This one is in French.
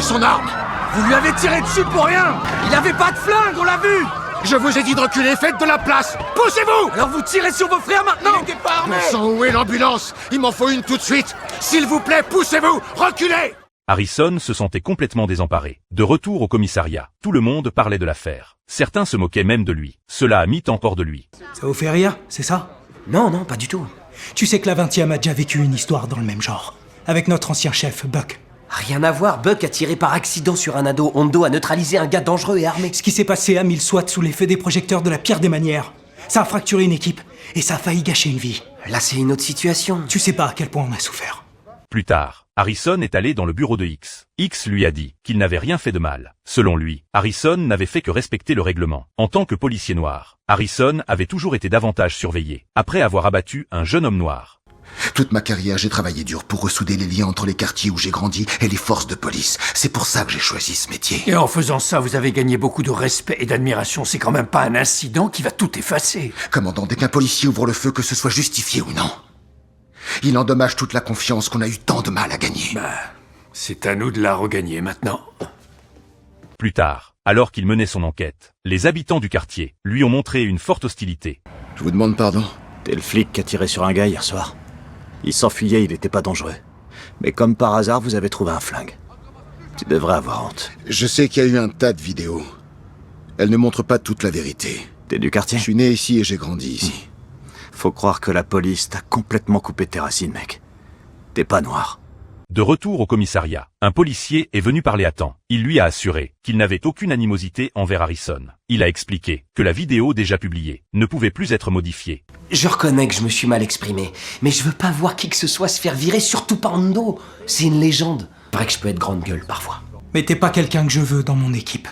est son arme? Vous lui avez tiré dessus pour rien! Il avait pas de flingue, on l'a vu! Je vous ai dit de reculer, faites de la place! Poussez-vous! Alors vous tirez sur vos frères maintenant? Il n'était pas armé! Où est l'ambulance? Il m'en faut une tout de suite! S'il vous plaît, poussez-vous! Reculez! Harrison se sentait complètement désemparé. De retour au commissariat, tout le monde parlait de l'affaire. Certains se moquaient même de lui. Cela a mis encore de lui. Ça vous fait rire, c'est ça? Non, pas du tout. Tu sais que la 20e a déjà vécu une histoire dans le même genre. Avec notre ancien chef, Buck. Rien à voir, Buck a tiré par accident sur un ado. Hondo a neutralisé un gars dangereux et armé. Ce qui s'est passé a mis le SWAT sous l'effet des projecteurs de la pire des manières. Ça a fracturé une équipe, et ça a failli gâcher une vie. Là, c'est une autre situation. Tu sais pas à quel point on a souffert. Plus tard, Harrison est allé dans le bureau de X. X lui a dit qu'il n'avait rien fait de mal. Selon lui, Harrison n'avait fait que respecter le règlement. En tant que policier noir, Harrison avait toujours été davantage surveillé, après avoir abattu un jeune homme noir. Toute ma carrière, j'ai travaillé dur pour ressouder les liens entre les quartiers où j'ai grandi et les forces de police. C'est pour ça que j'ai choisi ce métier. Et en faisant ça, vous avez gagné beaucoup de respect et d'admiration. C'est quand même pas un incident qui va tout effacer. Commandant, dès qu'un policier ouvre le feu, que ce soit justifié ou non, il endommage toute la confiance qu'on a eu tant de mal à gagner. C'est à nous de la regagner maintenant. Plus tard, alors qu'il menait son enquête, les habitants du quartier lui ont montré une forte hostilité. Je vous demande pardon. T'es le flic qui a tiré sur un gars hier soir. Il s'enfuyait, il était pas dangereux. Mais comme par hasard, vous avez trouvé un flingue. Tu devrais avoir honte. Je sais qu'il y a eu un tas de vidéos. Elles ne montrent pas toute la vérité. T'es du quartier? Je suis né ici et j'ai grandi ici. Faut croire que la police t'a complètement coupé tes racines, mec. T'es pas noir. De retour au commissariat, un policier est venu parler à Tan. Il lui a assuré qu'il n'avait aucune animosité envers Harrison. Il a expliqué que la vidéo déjà publiée ne pouvait plus être modifiée. Je reconnais que je me suis mal exprimé, mais je veux pas voir qui que ce soit se faire virer, surtout pas Hondo. C'est une légende. C'est vrai que je peux être grande gueule parfois. Mais t'es pas quelqu'un que je veux dans mon équipe.